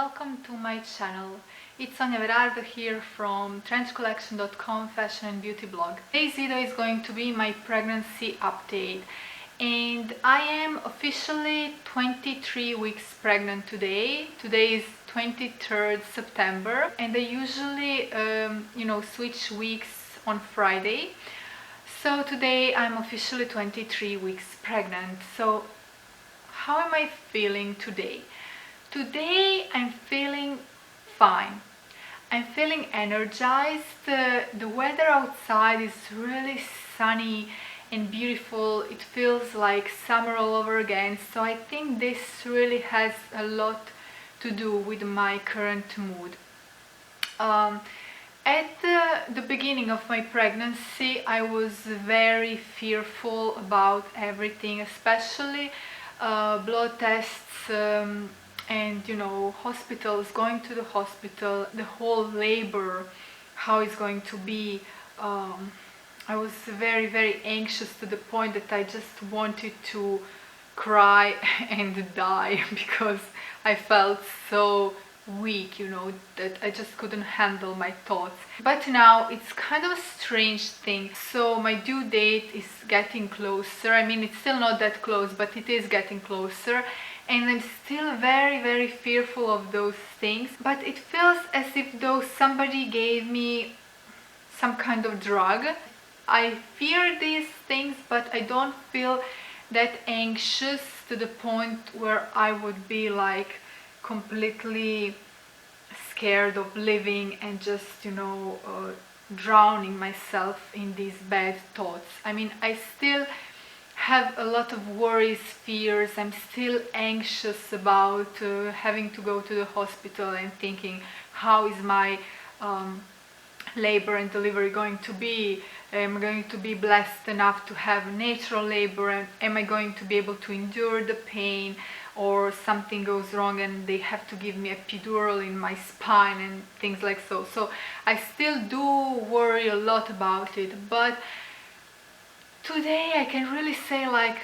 welcome to my channel. It's Sonia Verardo here from trenchcollection.com fashion and beauty blog. Today's video is going to be my pregnancy update, and I am officially 23 weeks pregnant today. Today is 23rd September, and I usually switch weeks on Friday. So today I'm officially 23 weeks pregnant. So how am I feeling today? Today I'm feeling fine. I'm feeling energized. The weather outside is really sunny and beautiful. It feels like summer all over again. So I think this really has a lot to do with my current mood. At the beginning of my pregnancy, I was very fearful about everything, especially blood tests and hospitals, going to the hospital, the whole labor, how it's going to be. I was very anxious to the point that I just wanted to cry and die because I felt so weak, that I just couldn't handle my thoughts. But now it's kind of a strange thing. So my due date is getting closer. I mean, it's still not that close, but it is getting closer, and I'm still very fearful of those things. But it feels as if though somebody gave me some kind of drug. I fear these things, but I don't feel that anxious to the point where I would be like completely scared of living and just drowning myself in these bad thoughts. I mean, I still have a lot of worries, fears. I'm still anxious about having to go to the hospital and thinking, how is my labor and delivery going to be? Am I going to be blessed enough to have natural labor, and am I going to be able to endure the pain, or something goes wrong and they have to give me a epidural in my spine and things like so. So I still do worry a lot about it, but today I can really say like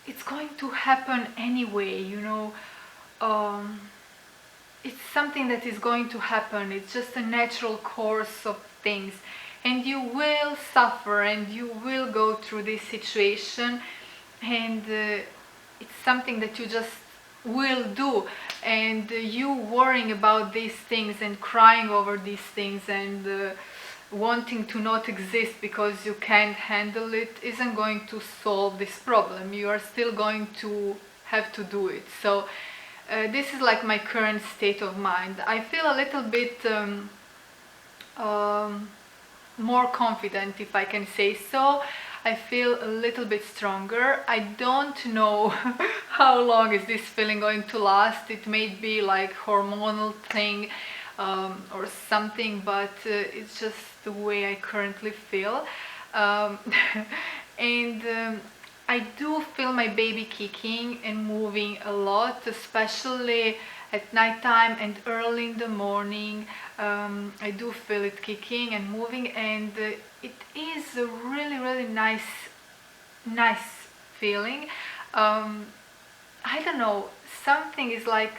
it's going to happen anyway, it's something that is going to happen. It's just a natural course of things, and you will suffer and you will go through this situation, and it's something that you just will do. And you worrying about these things and crying over these things and wanting to not exist because you can't handle it isn't going to solve this problem. You are still going to have to do it. So this is like my current state of mind. I feel a little bit more confident, if I can say so. I feel a little bit stronger. I don't know how long is this feeling going to last. It may be like hormonal thing or something, but it's just the way I currently feel. And I do feel my baby kicking and moving a lot, especially at nighttime and early in the morning. I do feel it kicking and moving, and it is a really nice feeling. I don't know, something is like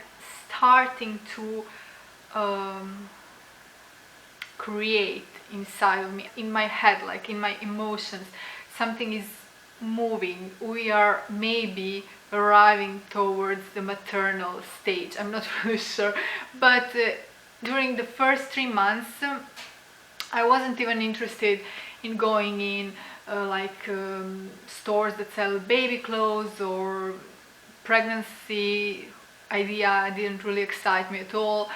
starting to create inside of me, in my head, like in my emotions. Something is moving. We are maybe arriving towards the maternal stage. I'm not really sure, but during the first 3 months I wasn't even interested in going in stores that sell baby clothes, or pregnancy idea didn't really excite me at all.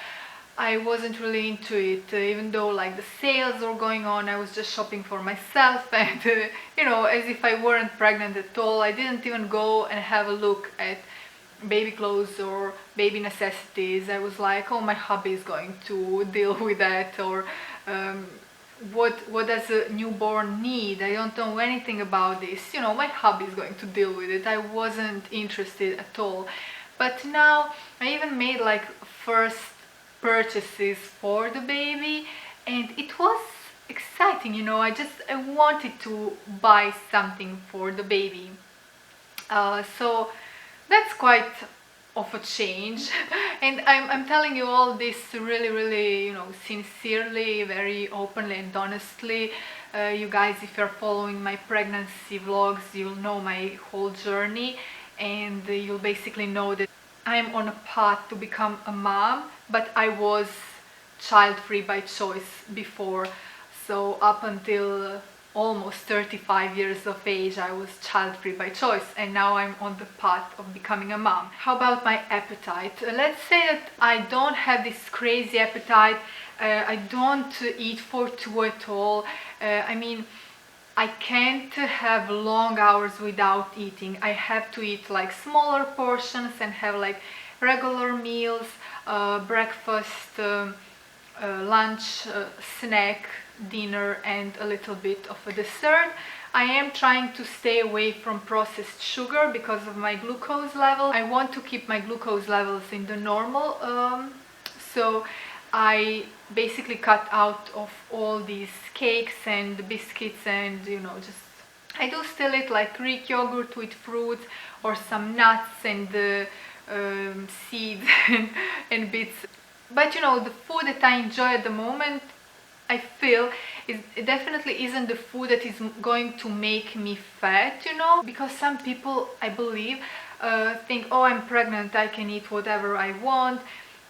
I wasn't really into it, even though like the sales were going on. I was just shopping for myself, and as if I weren't pregnant at all. I didn't even go and have a look at baby clothes or baby necessities. I was like, oh, my hubby is going to deal with that, or what does a newborn need? I don't know anything about this. My hubby is going to deal with it. I wasn't interested at all. But now I even made like first purchases for the baby, and it was exciting. I wanted to buy something for the baby. So that's quite of a change. And I'm telling you all this really, you know, sincerely, very openly and honestly. You guys, if you're following my pregnancy vlogs, you'll know my whole journey, and you'll basically know that I'm on a path to become a mom, but I was child-free by choice before. So up until almost 35 years of age, I was child-free by choice, and now I'm on the path of becoming a mom. How about my appetite? Let's say that I don't have this crazy appetite. I don't eat for two at all. I mean, I can't have long hours without eating. I have to eat like smaller portions and have like regular meals, breakfast, lunch, snack, dinner, and a little bit of a dessert. I am trying to stay away from processed sugar because of my glucose level. I want to keep my glucose levels in the normal, so I basically cut out of all these cakes and biscuits, and you know, just I do still eat like Greek yogurt with fruits or some nuts and seeds and bits. But you know, the food that I enjoy at the moment, I feel it definitely isn't the food that is going to make me fat, you know, because some people, I believe, think, oh, I'm pregnant, I can eat whatever I want.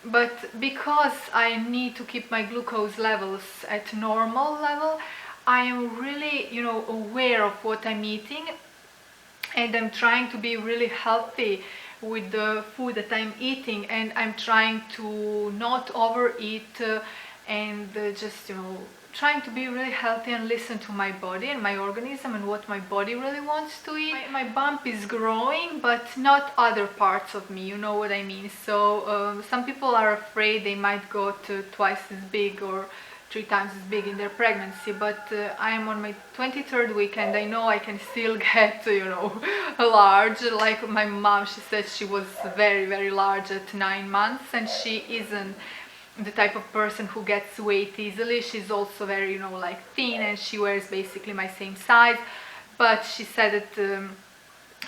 But because I need to keep my glucose levels at normal level, I am really, you know, aware of what I'm eating, and I'm trying to be really healthy with the food that I'm eating, and I'm trying to not overeat, and just, you know, trying to be really healthy and listen to my body and my organism and what my body really wants to eat. My bump is growing, but not other parts of me, you know what I mean. So some people are afraid they might go to twice as big or 3 times as big in their pregnancy, but I am on my 23rd week, and I know I can still get, you know, large. Like my mom, she said she was very large at 9 months, and she isn't the type of person who gets weight easily. She's also very, you know, like thin, and she wears basically my same size, but she said that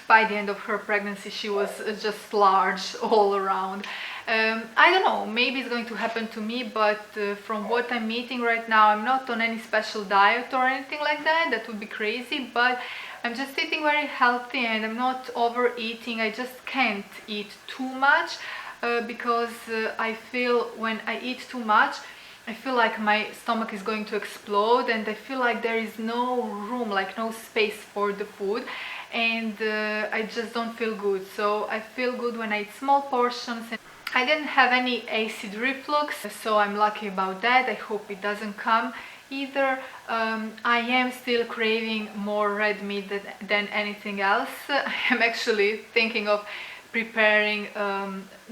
by the end of her pregnancy she was just large all around. I don't know, maybe it's going to happen to me, but from what I'm eating right now, I'm not on any special diet or anything like that. That would be crazy, but I'm just eating very healthy, and I'm not overeating. I just can't eat too much. Because I feel when I eat too much, I feel like my stomach is going to explode, and I feel like there is no room, like no space for the food, and I just don't feel good. So I feel good when I eat small portions. And I didn't have any acid reflux, so I'm lucky about that. I hope it doesn't come either. I am still craving more red meat than anything else. I am actually thinking of preparing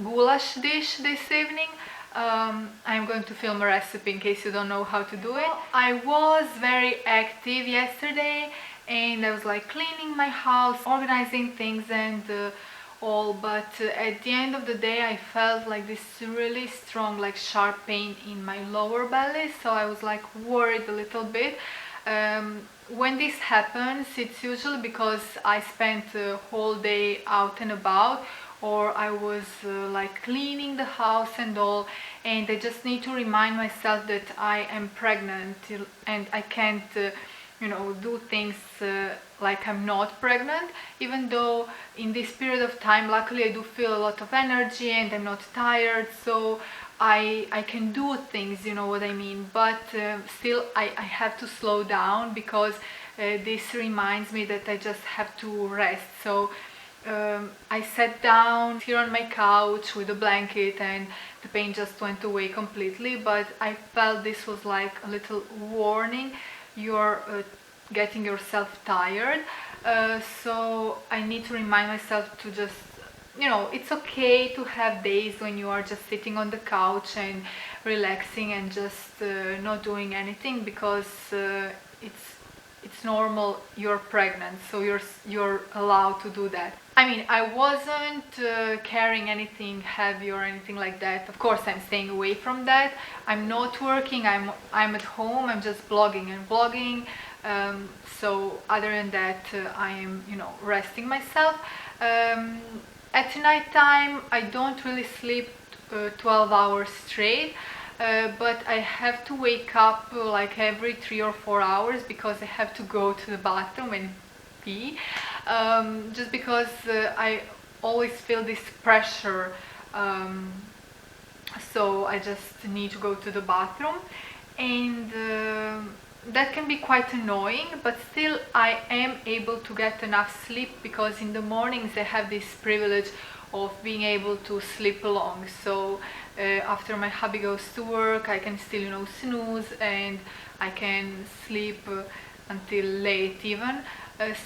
goulash dish this evening. I'm going to film a recipe in case you don't know how to do it. I was very active yesterday, and I was like cleaning my house, organizing things and all, but at the end of the day I felt like this really strong, like sharp pain in my lower belly, so I was like worried a little bit. When this happens, it's usually because I spent a whole day out and about, or I was like cleaning the house and all, and I just need to remind myself that I am pregnant, and I can't you know, do things like I'm not pregnant, even though in this period of time, luckily I do feel a lot of energy and I'm not tired, so I can do things, you know what I mean, but still I have to slow down, because this reminds me that I just have to rest. So I sat down here on my couch with a blanket, and the pain just went away completely, but I felt this was like a little warning. You're getting yourself tired, so I need to remind myself to just, you know, it's okay to have days when you are just sitting on the couch and relaxing and just not doing anything, because it's normal. You're pregnant, so you're allowed to do that. I mean, I wasn't carrying anything heavy or anything like that. Of course, I'm staying away from that. I'm not working. I'm at home. I'm just blogging and vlogging. So other than that, I am, you know, resting myself. At night time I don't really sleep 12 hours straight, but I have to wake up like every 3 or 4 hours because I have to go to the bathroom and pee, just because I always feel this pressure, so I just need to go to the bathroom, and that can be quite annoying, but still I am able to get enough sleep because in the mornings I have this privilege of being able to sleep long. So after my hubby goes to work, I can still, you know, snooze, and I can sleep until late even.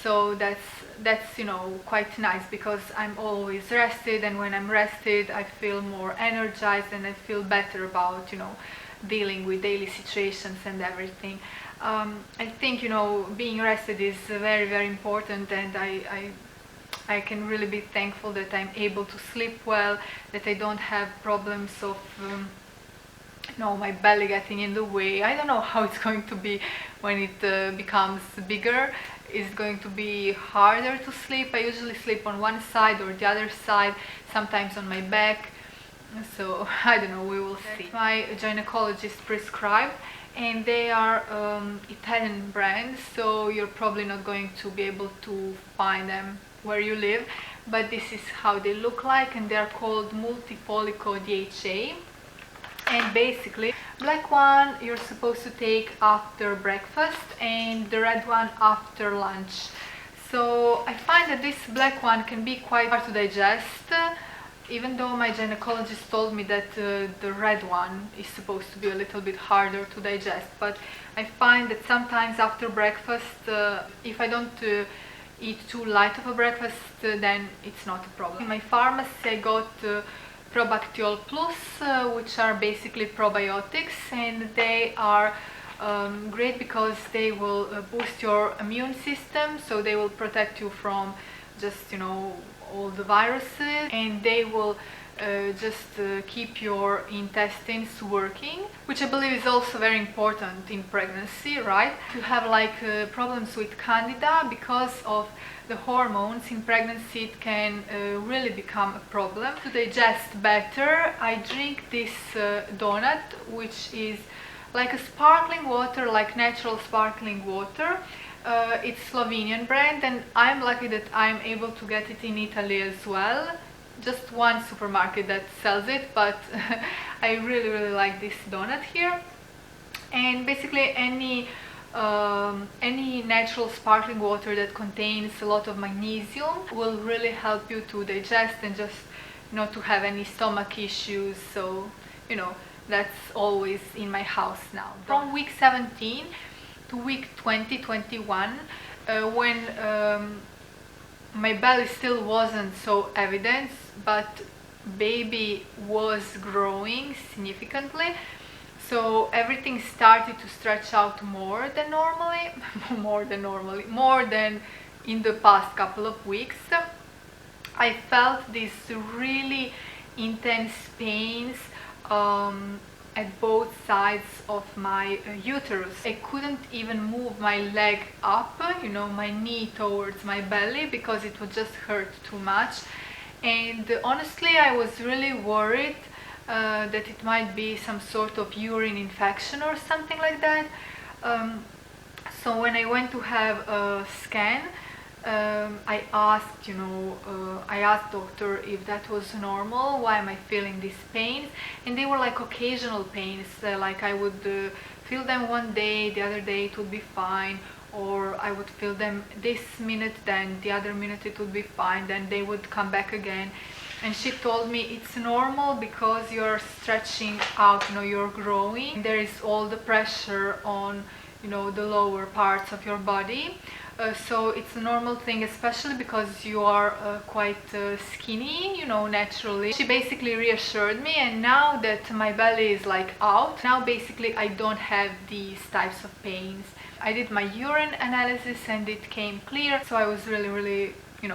So that's you know, quite nice because I'm always rested, and when I'm rested I feel more energized and I feel better about, you know, dealing with daily situations and everything. I think, you know, being rested is very, very important, and I can really be thankful that I'm able to sleep well, that I don't have problems of you know, my belly getting in the way. I don't know how it's going to be when it becomes bigger. Is it going to be harder to sleep? I usually sleep on one side or the other side, sometimes on my back, so I don't know, we will see. My gynecologist prescribed, and they are Italian brands, so you're probably not going to be able to find them where you live, but this is how they look like, and they are called Multipolico DHA. And basically, black one you're supposed to take after breakfast, and the red one after lunch. So I find that this black one can be quite hard to digest, even though my gynecologist told me that the red one is supposed to be a little bit harder to digest. But I find that sometimes after breakfast, if I don't eat too light of a breakfast, then it's not a problem. In my pharmacy I got Probactiol Plus, which are basically probiotics, and they are great because they will boost your immune system, so they will protect you from just, you know, all the viruses, and they will just keep your intestines working, which I believe is also very important in pregnancy, right? To have like problems with candida because of the hormones in pregnancy, it can really become a problem. To digest better, I drink this donut, which is like a sparkling water, like natural sparkling water. It's Slovenian brand, and I'm lucky that I'm able to get it in Italy as well. Just one supermarket that sells it, but I really, really like this donut here. And basically any natural sparkling water that contains a lot of magnesium will really help you to digest and just not to have any stomach issues. So, you know, that's always in my house now. From week 17 to week 20-21, when my belly still wasn't so evident, but baby was growing significantly, so everything started to stretch out more than in the past couple of weeks. I felt these really intense pains at both sides of my uterus. I couldn't even move my leg up, you know, my knee towards my belly, because it would just hurt too much. And honestly, I was really worried that it might be some sort of urine infection or something like that. So when I went to have a scan, I asked, I asked doctor if that was normal, why am I feeling these pains, and they were like occasional pains, like I would feel them one day, the other day it would be fine, or I would feel them this minute, then the other minute it would be fine, then they would come back again. And she told me it's normal because you're stretching out, you're growing, there is all the pressure on the lower parts of your body. So it's a normal thing, especially because you are quite skinny, naturally. She basically reassured me, and now that my belly is like out, now basically I don't have these types of pains. I did my urine analysis and it came clear, so I was really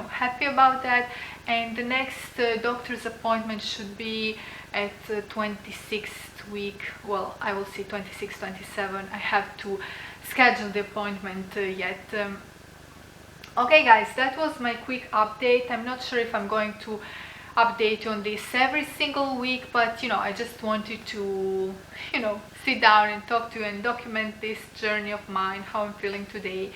happy about that. And the next doctor's appointment should be at 26th week. Well, I will see 26, 27. I have to schedule the appointment yet. Okay guys, that was my quick update. I'm not sure if I'm going to update you on this every single week, but you know, I just wanted to, you know, sit down and talk to you and document this journey of mine, how I'm feeling today.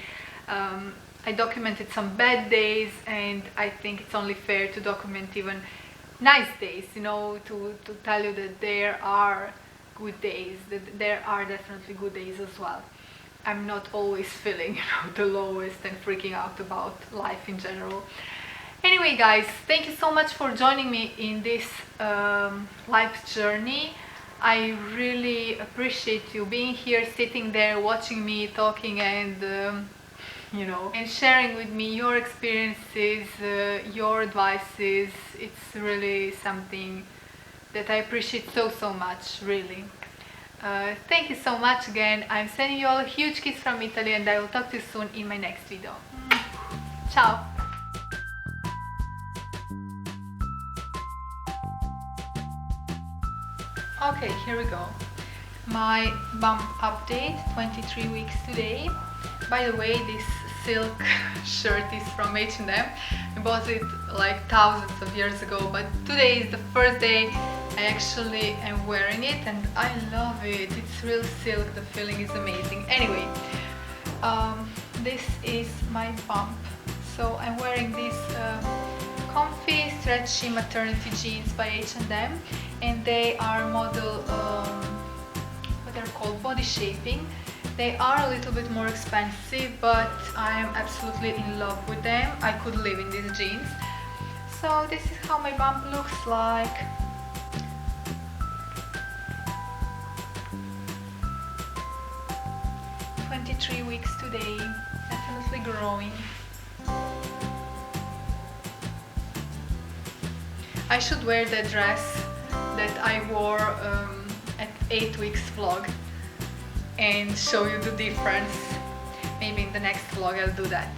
I documented some bad days, and I think it's only fair to document even nice days, you know, to tell you that there are good days, that there are definitely good days as well. I'm not always feeling, you know, the lowest and freaking out about life in general. Anyway guys, thank you so much for joining me in this life journey. I really appreciate you being here, sitting there, watching me talking, and you know, and sharing with me your experiences, your advices. It's really something that I appreciate so much, really. Thank you so much again. I'm sending you all a huge kiss from Italy, and I will talk to you soon in my next video. Ciao! Okay, here we go. My bump update, 23 weeks today. By the way, this silk shirt is from H&M. I bought it like thousands of years ago, but today is the first day I actually am wearing it, and I love it. It's real silk, the feeling is amazing. Anyway, this is my bump. So I'm wearing these comfy, stretchy maternity jeans by H&M, and they are model, what they're called, body shaping. They are a little bit more expensive, but I am absolutely in love with them. I could live in these jeans. So this is how my bump looks like. "23 weeks today, definitely growing." I should wear the dress that I wore at 8 weeks vlog and show you the difference. Maybe in the next vlog I'll do that.